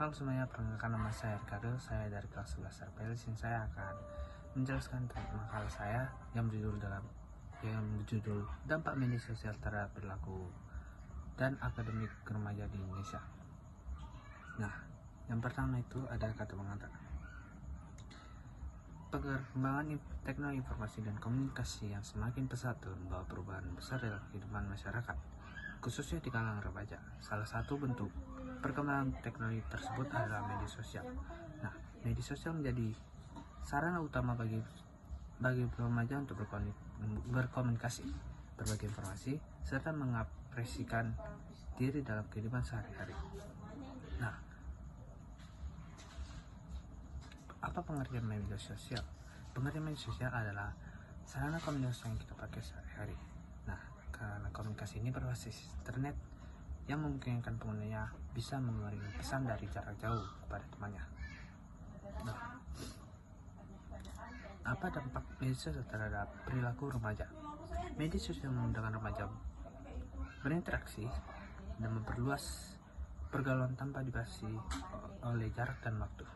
Halo semuanya, perkenalkan nama saya Ricardo, saya dari kelas 11 RPL. Di sini saya akan menjelaskan tentang makalah saya yang berjudul dampak media sosial terhadap perilaku dan akademik remaja di Indonesia. Nah, yang pertama itu ada kata pengantar. Perkembangan teknologi informasi dan komunikasi yang semakin pesat membawa perubahan besar dalam kehidupan masyarakat, khususnya di kalangan remaja. Salah satu bentuk perkembangan teknologi tersebut adalah media sosial. Nah, media sosial menjadi sarana utama bagi remaja untuk berkomunikasi, berbagi informasi, serta mengapresiasikan diri dalam kehidupan sehari-hari. Nah, apa pengertian media sosial? Pengertian media sosial adalah sarana komunikasi yang kita pakai sehari-hari. Nah, karena komunikasi ini berbasis internet yang memungkinkan penggunanya bisa mengirim pesan dari jarak jauh kepada temannya. Nah, apa dampak media sosial terhadap perilaku remaja? Media sosial memudahkan remaja berinteraksi dan memperluas pergaulan tanpa dibatasi oleh jarak dan waktu.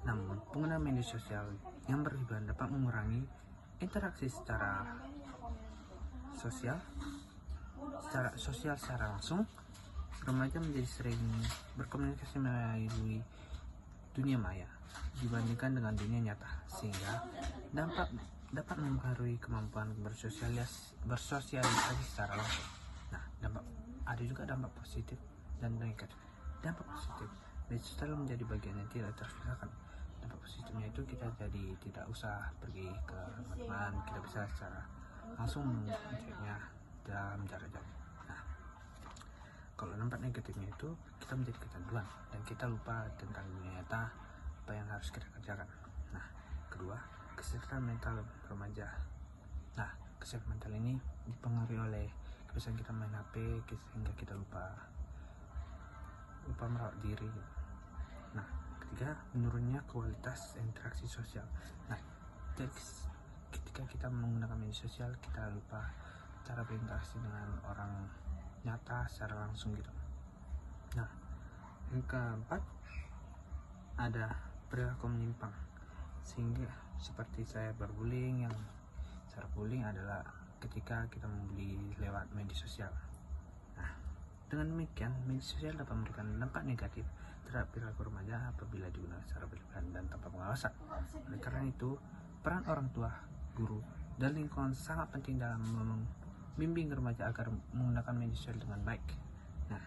Namun, penggunaan media sosial yang berlebihan dapat mengurangi interaksi secara sosial secara langsung. Remaja menjadi sering berkomunikasi melalui dunia maya dibandingkan dengan dunia nyata, sehingga dapat mempengaruhi kemampuan bersosialisasi secara langsung. Nah, ada juga dampak positif dan negatif. Dampak positif, media sosial menjadi bagian yang tidak terpisahkan. Dampak positifnya itu kita jadi tidak usah pergi ke teman-teman, kita bisa secara langsung mengeceknya dalam jarak jauh. Nah, kalau dampak negatifnya itu kita menjadi kecanduan dan kita lupa tentang dunia nyata, apa yang harus kita kerjakan. Nah, kedua, kesehatan mental remaja. Nah, kesehatan mental ini dipengaruhi oleh kebiasaan kita main HP sehingga kita lupa merawat diri. Nah, ketiga, menurunnya kualitas interaksi sosial. Nah, ketika kita menggunakan media sosial, kita lupa cara berinteraksi dengan orang nyata secara langsung gitu. Nah, yang keempat ada perilaku menyimpang, sehingga seperti saya berbullying. Yang cara bullying adalah ketika kita membuli lewat media sosial. Nah, dengan demikian media sosial dapat memberikan dampak negatif terhadap perilaku remaja apabila digunakan secara berlebihan dan tanpa pengawasan. Oleh karena itu, peran orang tua, guru, dan lingkungan sangat penting dalam membimbing remaja agar menggunakan media sosial dengan baik. Nah,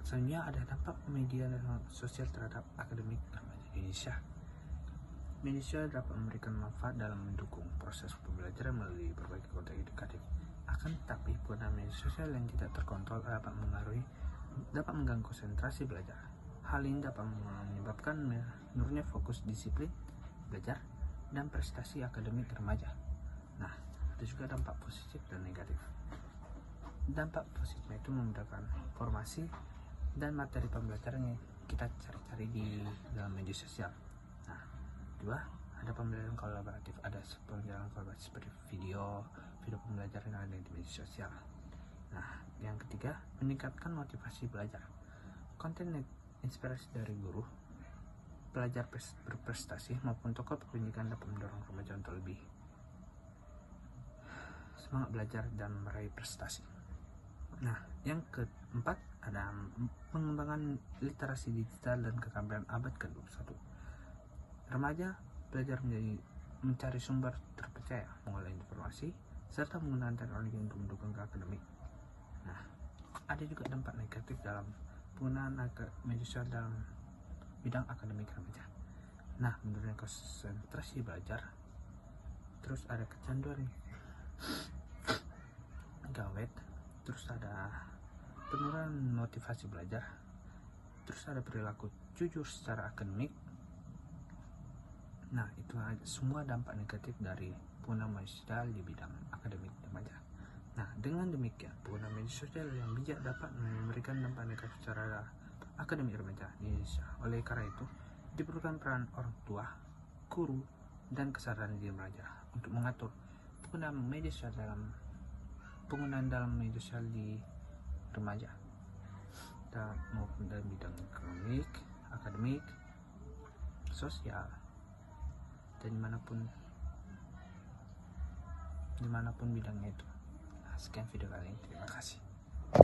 selanjutnya ada dampak media sosial terhadap akademik remaja Indonesia. Media sosial dapat memberikan manfaat dalam mendukung proses pembelajaran melalui berbagai konten edukatif. Akan tetapi, penggunaan media sosial yang tidak terkontrol dapat mengganggu konsentrasi belajar. Hal ini dapat menyebabkan menurunnya fokus disiplin belajar dan prestasi akademik remaja. Nah, ada juga dampak positif dan negatif. Dampak positifnya itu memudahkan informasi dan materi pembelajaran yang kita cari-cari di dalam media sosial. Nah, kedua, ada pembelajaran kolaboratif. Ada pembelajaran kolaboratif seperti video pembelajaran yang ada di media sosial. Nah, yang ketiga, meningkatkan motivasi belajar. Konten inspirasi dari guru, pelajar berprestasi maupun tokoh pendidikan dapat mendorong remaja untuk lebih semangat belajar dan meraih prestasi. Nah, yang keempat ada pengembangan literasi digital dan keterampilan abad ke-21. Remaja belajar mencari sumber terpercaya, mengolah informasi, serta menggunakan teknologi untuk mendukung akademik. Nah, ada juga dampak negatif dalam penggunaan media sosial dalam bidang akademik remaja. Nah, menurunnya konsentrasi belajar, terus ada kecanduan gawet, terus ada penurunan motivasi belajar, terus ada perilaku jujur secara akademik. Nah, itu semua dampak negatif dari penggunaan media sosial di bidang akademik remaja. Nah, dengan demikian penggunaan media sosial yang bijak dapat memberikan dampak negatif secara akademik remaja di Indonesia. Oleh karena itu, diperlukan peran orang tua, guru, dan kesadaran diri remaja untuk mengatur penggunaan dalam media sosial di remaja. dalam bidang ekonomik, akademik, sosial, dan dimanapun bidangnya itu. Nah, sekian video kali ini, terima kasih.